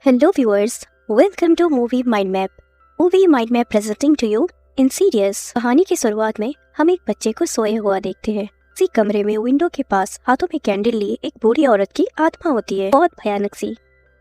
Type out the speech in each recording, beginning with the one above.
Hello viewers, welcome to Movie Mind Map. Movie Mind Map presenting to you in series. कहानी की शुरुआत में हम एक बच्चे को सोए हुआ देखते हैं। उसी कमरे में विंडो के पास हाथों में कैंडल लिए एक बूढ़ी औरत की आत्मा होती है, बहुत भयानक सी।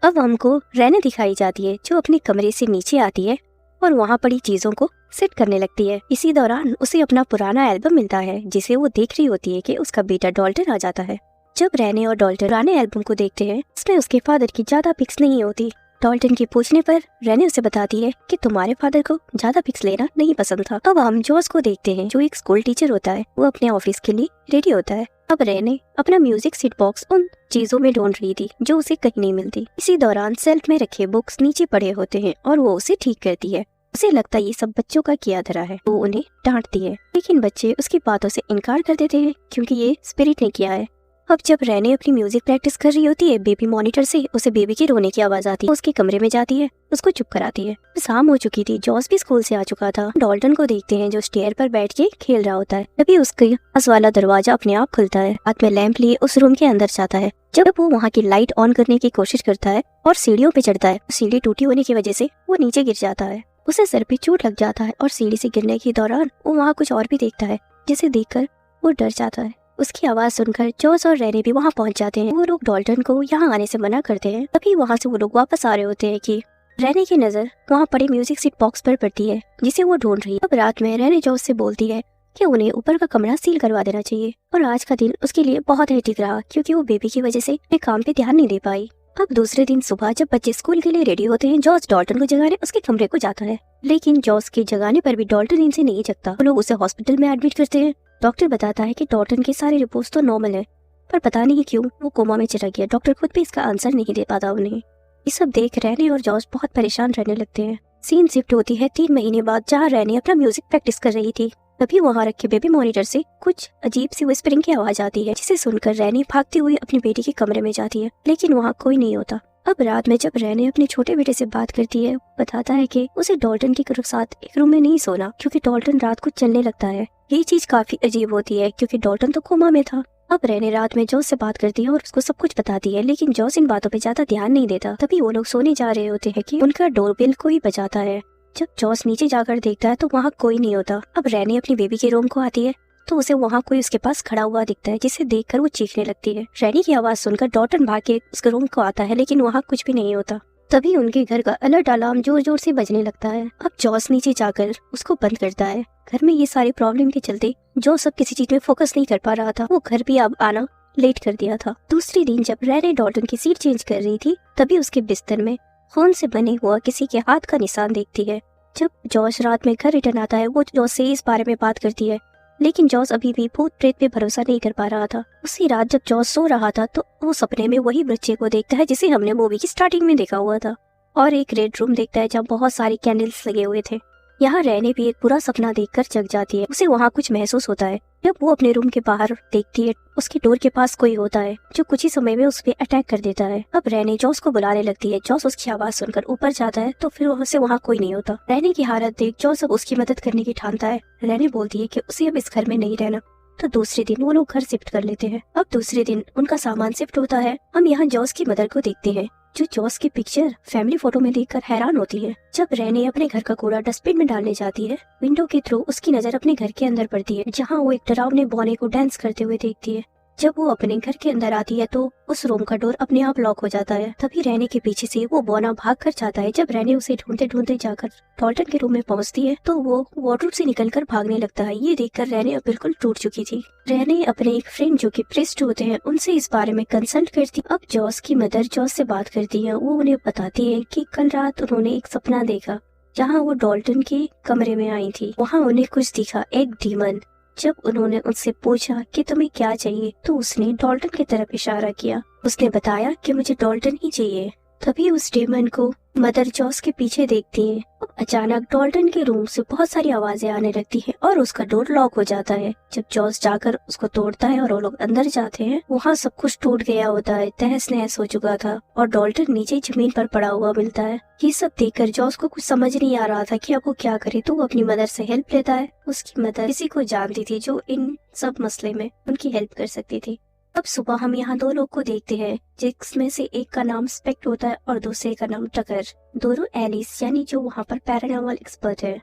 अब हमको रैने दिखाई जाती है जो अपने कमरे से नीचे आती है और वहाँ पड़ी चीजों को सेट करने लगती है। इसी दौरान उसे अपना पुराना एल्बम मिलता है जिसे वो देख रही होती है कि उसका बेटा डॉल्टन आ जाता है। जब रैने और डॉल्टन पुराने एल्बम को देखते हैं इसमें उसके फादर की ज्यादा पिक्स नहीं होती। डॉल्टन के पूछने पर रैने उसे बताती है कि तुम्हारे फादर को ज्यादा पिक्स लेना नहीं पसंद था। अब हम जॉस को देखते हैं जो एक स्कूल टीचर होता है। वो अपने ऑफिस के लिए रेडी होता है। अब रैने अपना म्यूजिक सीट बॉक्स उन चीजों में ढूंढ रही थी जो उसे कहीं नहीं मिलती। इसी दौरान सेल्फ में रखे बुक्स नीचे पड़े होते हैं और वो उसे ठीक करती है। उसे लगता है ये सब बच्चों का किया धरा है। वो उन्हें डांटती है लेकिन बच्चे उसकी बातों से इनकार कर देते हैं क्योंकि ये स्पिरिट ने किया है। अब जब रैने अपनी म्यूजिक प्रैक्टिस कर रही होती है बेबी मॉनिटर से उसे बेबी के रोने की आवाज आती है। उसके कमरे में जाती है, उसको चुप कराती है। शाम हो चुकी थी, जॉस भी स्कूल से आ चुका था। डॉल्टन को देखते हैं जो स्टेयर पर बैठ के खेल रहा होता है। तभी उसके पास वाला दरवाजा अपने आप खुलता है। हाथ में लैंप लिए उस रूम के अंदर जाता है। जब वो वहाँ की लाइट ऑन करने की कोशिश करता है और सीढ़ियों पे चढ़ता है, सीढ़ी टूटी होने की वजह से वो नीचे गिर जाता है। उसे सर पे चोट लग जाता है और सीढ़ी से गिरने के दौरान वो वहाँ कुछ और भी देखता है जिसे देखकर वो डर जाता है। उसकी आवाज सुनकर जॉस और रैने भी वहाँ पहुँच जाते हैं। वो लोग डॉल्टन को यहाँ आने से मना करते हैं। तभी वहाँ से वो लोग वापस आ रहे होते हैं कि रैने की नजर वहाँ पड़े म्यूजिक सीट बॉक्स पर पड़ती है जिसे वो ढूंढ रही है। अब रात में रैने जॉस से बोलती है कि उन्हें ऊपर का कमरा सील करवा देना चाहिए और आज का दिन उसके लिए बहुत हेक्टिक रहा क्योंकि वो बेबी की वजह से अपने काम पे ध्यान नहीं दे पाई। अब दूसरे दिन सुबह जब बच्चे स्कूल के लिए रेडी होते हैं जॉस डॉल्टन को जगाने उसके कमरे को जाता है लेकिन जॉस के जगाने पर भी डॉल्टन नींद से नहीं जगता। वो लोग उसे हॉस्पिटल में एडमिट करते हैं। डॉक्टर बताता है कि डॉल्टन की सारी रिपोर्ट्स तो नॉर्मल है पर पता नहीं क्यों वो कोमा में चला गया। डॉक्टर खुद भी इसका आंसर नहीं दे पाता उन्हें। ये सब देख रैने और जॉस बहुत परेशान रहने लगते हैं। सीन शिफ्ट होती है 3 महीने बाद जहाँ रैने अपना म्यूजिक प्रैक्टिस कर रही थी। तभी वहाँ रखे बेबी मॉनिटर से कुछ अजीब सी विस्परिंग की आवाज आती है जिसे सुनकर रैने भागती हुई अपनी बेटी के कमरे में जाती है लेकिन वहाँ कोई नहीं होता। अब रात में जब रैने अपने छोटे बेटे से बात करती है बताता है कि उसे डॉल्टन के साथ एक रूम में नहीं सोना क्योंकि डॉल्टन रात को चलने लगता है। ये चीज काफी अजीब होती है क्योंकि डॉल्टन तो कोमा में था। अब रैने रात में जॉस से बात करती है और उसको सब कुछ बताती है लेकिन जॉस इन बातों पे ज्यादा ध्यान नहीं देता। तभी वो लोग सोने जा रहे होते हैं कि उनका डोरबेल कोई बजाता है। जब जॉस नीचे जाकर देखता है तो वहाँ कोई नहीं होता। अब रैने अपनी बेबी के रूम को आती है तो उसे वहाँ कोई उसके पास खड़ा हुआ दिखता है जिसे देखकर वो चीखने लगती है। रैनी की आवाज सुनकर डॉल्टन भाग के उसके रूम को आता है लेकिन वहाँ कुछ भी नहीं होता। तभी उनके घर का अलर्ट अलार्म जोर जोर से बजने लगता है। अब जॉस नीचे जाकर उसको बंद करता है। घर में ये सारी प्रॉब्लम के चलते जॉस अब किसी चीज में फोकस नहीं कर पा रहा था। वो घर भी अब आना लेट कर दिया था। दूसरे दिन जब रैने डॉल्टन की सीट चेंज कर रही थी तभी उसके बिस्तर में खून से बने हुआ किसी के हाथ का निशान देखती है। जब जॉस रात में घर रिटर्न आता है वो जॉस से इस बारे में बात करती है लेकिन जॉस अभी भी भूत प्रेत पे भरोसा नहीं कर पा रहा था। उसी रात जब जॉस सो रहा था तो वो सपने में वही बच्चे को देखता है जिसे हमने मूवी की स्टार्टिंग में देखा हुआ था और एक रेड रूम देखता है जहाँ बहुत सारी कैंडल्स लगे हुए थे। यहाँ रैने भी एक बुरा सपना देखकर जग जाती है। उसे वहाँ कुछ महसूस होता है। जब वो अपने रूम के बाहर देखती है उसके डोर के पास कोई होता है जो कुछ ही समय में उस पे अटैक कर देता है। अब रैने जॉस को बुलाने लगती है। जॉस उसकी आवाज सुनकर ऊपर जाता है तो फिर उसे वहाँ कोई नहीं होता। रैने की हालत देख जॉस अब उसकी मदद करने की ठानता है। रैने बोलती है कि उसे अब इस घर में नहीं रहना। तो दूसरे दिन वो लोग घर शिफ्ट कर लेते हैं। अब दूसरे दिन उनका सामान शिफ्ट होता है। हम यहाँ जॉस की मदर को देखते हैं जो जॉस की पिक्चर फैमिली फोटो में देखकर हैरान होती है। जब रैने अपने घर का कूड़ा डस्टबिन में डालने जाती है विंडो के थ्रू उसकी नजर अपने घर के अंदर पड़ती है जहाँ वो एक डरावने बौने को डांस करते हुए देखती है। जब वो अपने घर के अंदर आती है तो उस रूम का डोर अपने आप लॉक हो जाता है। तभी रैने के पीछे से वो बौना भाग कर जाता है। जब रैने उसे ढूंढते ढूंढते जाकर डॉल्टन के रूम में पहुंचती है तो वो वार्डरोब से निकलकर भागने लगता है। ये देखकर रैने अब बिल्कुल टूट चुकी थी। रैने अपने एक फ्रेंड जो कि प्रिस्ट होते हैं उनसे इस बारे में कंसल्ट करती। अब जॉस की मदर जॉस से बात करती है। वो उन्हें बताती है कि कल रात उन्होंने एक सपना देखा जहाँ वो डॉल्टन के कमरे में आई थी। वहाँ उन्हें कुछ दिखा, एक डीमन। जब उन्होंने उनसे पूछा कि तुम्हें क्या चाहिए तो उसने डॉल्टन की तरफ इशारा किया। उसने बताया कि मुझे डॉल्टन ही चाहिए। तभी उस डेमन को मदर जॉस के पीछे देखती है। अब अचानक डॉल्टन के रूम से बहुत सारी आवाजें आने लगती है और उसका डोर लॉक हो जाता है। जब जॉस जाकर उसको तोड़ता है और वो लोग अंदर जाते हैं वहाँ सब कुछ टूट गया होता है, तहस नहस हो चुका था और डॉल्टन नीचे जमीन पर पड़ा हुआ मिलता है। ये सब देखकर जॉस को कुछ समझ नहीं आ रहा था कि अब वो क्या करे तो वो अपनी मदर से हेल्प लेता है। उसकी मदर किसी को जानती थी जो इन सब मसले में उनकी हेल्प कर सकती थी। अब सुबह हम यहाँ दो लोग को देखते हैं, जिसमें से एक का नाम स्पेक्ट होता है और दूसरे का नाम टकर। दोनों एलिस यानी जो वहाँ पर पैरानॉर्मल एक्सपर्ट है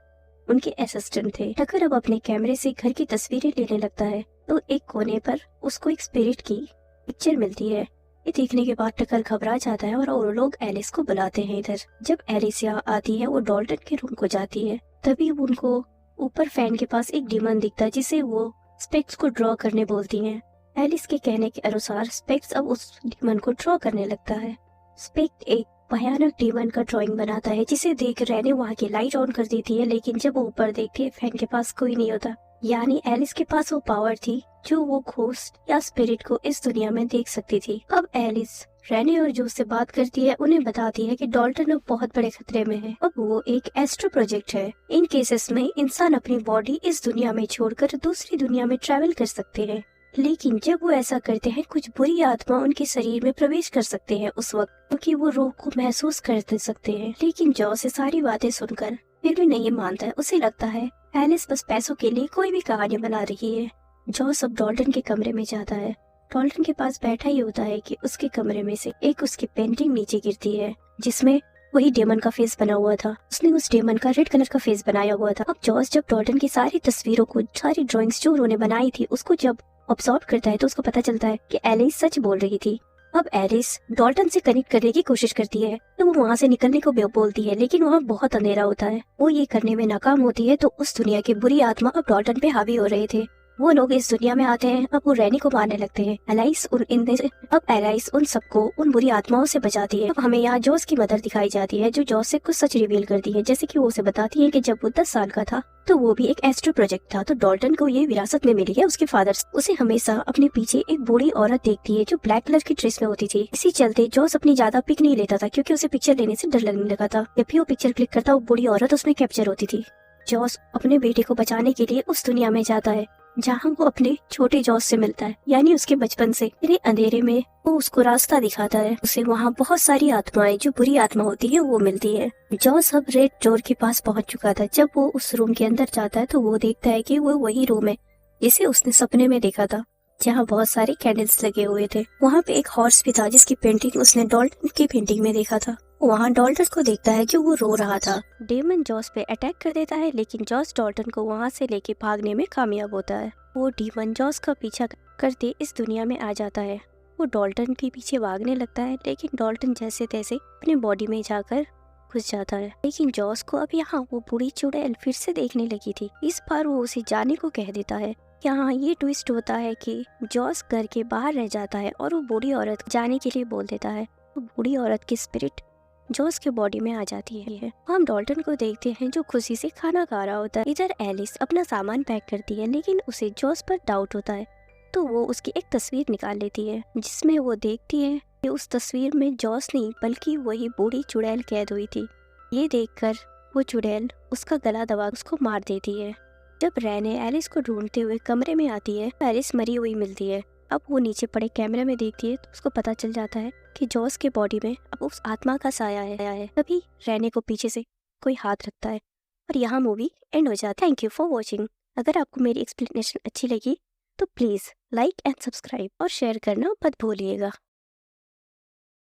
उनके असिस्टेंट थे। टकर अब अपने कैमरे से घर की तस्वीरें लेने लगता है तो एक कोने पर उसको एक स्पिरिट की पिक्चर मिलती है। ये देखने के बाद टकर घबरा जाता है और वो लोग एलिस को बुलाते हैं इधर। जब एलिस यहाँ आती है वो डॉल्टन के रूम को जाती है, तभी उनको ऊपर फैन के पास एक डीमन दिखता है जिसे वो स्पेक्स को ड्रॉ करने बोलती हैं। एलिस के कहने के अनुसार स्पेक्स अब उस डीमन को ड्रॉ करने लगता है। स्पेक्स एक भयानक डीमन का ड्राइंग बनाता है जिसे देख रैने वहाँ की लाइट ऑन कर देती है, लेकिन जब वो ऊपर देखती है फैन के पास कोई नहीं होता। यानी एलिस के पास वो पावर थी जो वो घोस्ट या स्पिरिट को इस दुनिया में देख सकती थी। अब एलिस रैने और जो से बात करती है, उन्हें बताती है कि डॉल्टन अब बहुत बड़े खतरे में है। अब वो एक एस्ट्रो प्रोजेक्ट है। इन केसेस में इंसान अपनी बॉडी इस दुनिया में छोड़कर दूसरी दुनिया में ट्रैवल कर सकते हैं, लेकिन जब वो ऐसा करते हैं कुछ बुरी आत्मा उनके शरीर में प्रवेश कर सकते हैं उस वक्त, क्योंकि वो रोग को महसूस कर सकते हैं। लेकिन जॉ से सारी बातें सुनकर फिर भी नहीं मानता है। उसे लगता है एलिस बस पैसों के लिए कोई भी कहानी बना रही है। जॉ सब डॉल्टन के कमरे में जाता है। डॉल्टन के पास बैठा ही होता है कि उसके कमरे में से एक उसकी पेंटिंग नीचे गिरती है जिसमें वही डेमन का फेस बना हुआ था। उसने उस डेमन का रेड कलर का फेस बनाया हुआ था। अब जॉर्ज जब डॉल्टन की सारी तस्वीरों को, सारी ड्राइंग्स जो उन्होंने बनाई थी उसको जब ऑब्जर्व करता है तो उसको पता चलता है कि एलिस सच बोल रही थी। अब एलिस डॉल्टन से कनेक्ट करने की कोशिश करती है तो वो वहाँ से निकलने को बोलती है, लेकिन वहाँ बहुत अंधेरा होता है। वो ये करने में नाकाम होती है तो उस दुनिया की बुरी आत्मा अब डॉल्टन पे हावी हो रहे थे। वो लोग इस दुनिया में आते हैं। अब वो रैनी को मारने लगते हैं। अब एलाइस उन सबको उन बुरी आत्माओं से बचाती है। अब हमें यहाँ जॉस की मदर दिखाई जाती है जो जॉस से कुछ सच रिवील करती है, जैसे कि वो उसे बताती है कि जब वो 10 साल का था तो वो भी एक एस्ट्रो प्रोजेक्ट था, तो डॉल्टन को ये विरासत में मिली है उसके फादर से। उसे हमेशा अपने पीछे एक बूढ़ी औरत देखती है जो ब्लैक कलर की ड्रेस में होती थी। इसी चलते जॉस अपनी ज्यादा पिक नहीं लेता था क्योंकि उसे पिक्चर लेने से डर लगने लगा था। जब भी वो पिक्चर क्लिक करता वो बूढ़ी औरत उसमें कैप्चर होती थी। जॉस अपने बेटे को बचाने के लिए उस दुनिया में जाता है जहाँ वो अपने छोटे जॉस से मिलता है, यानी उसके बचपन से। इतने अंधेरे में वो उसको रास्ता दिखाता है। उसे वहाँ बहुत सारी आत्माएं जो बुरी आत्मा होती है वो मिलती है। जॉस अब रेड डोर के पास पहुँच चुका था। जब वो उस रूम के अंदर जाता है तो वो देखता है कि वो वही रूम है जिसे उसने सपने में देखा था, जहाँ बहुत सारे कैंडल्स लगे हुए थे। वहाँ पे एक हॉर्स भी था जिसकी पेंटिंग उसने डॉल्टन की पेंटिंग में देखा था। वहाँ डॉल्टन को देखता है जो वो रो रहा था। डेमन जॉस पे अटैक कर देता है, लेकिन जॉस डॉल्टन को वहाँ से लेके भागने में कामयाब होता है। वो डेमन जॉस का पीछा करते इस दुनिया में आ जाता है। वो डॉल्टन के पीछे भागने लगता है, लेकिन डॉल्टन जैसे तैसे अपने बॉडी में जाकर घुस जाता है। लेकिन जॉस को अब यहाँ वो बूढ़ी चुड़ैल फिर से देखने लगी थी। इस बार वो उसे जाने को कह देता है। यहाँ ये ट्विस्ट होता है कि जॉस घर के बाहर रह जाता है और वो बूढ़ी औरत जाने के लिए बोल देता है। वो बूढ़ी औरत की स्पिरिट जॉस के बॉडी में आ जाती है। हम डॉल्टन को देखते हैं जो खुशी से खाना खा रहा होता है। इधर एलिस अपना सामान पैक करती है, लेकिन उसे जॉस पर डाउट होता है तो वो उसकी एक तस्वीर निकाल लेती है जिसमें वो देखती है कि उस तस्वीर में जॉस नहीं बल्कि वही बूढ़ी चुड़ैल कैद हुई थी। ये देखकर वो चुड़ैल उसका गला दबा उसको मार देती है। जब रैने एलिस को ढूंढते हुए कमरे में आती है तो एलिस मरी हुई मिलती है। अब वो नीचे पड़े कैमरे में देखती है तो उसको पता चल जाता है कि जॉस के बॉडी में अब उस आत्मा का साया है। तभी रैने को पीछे से कोई हाथ रखता है और यहाँ मूवी एंड हो जाती है। Thank you for watching. अगर आपको मेरी एक्सप्लेनेशन अच्छी लगी तो प्लीज़ लाइक एंड सब्सक्राइब और शेयर करना मत भूलिएगा।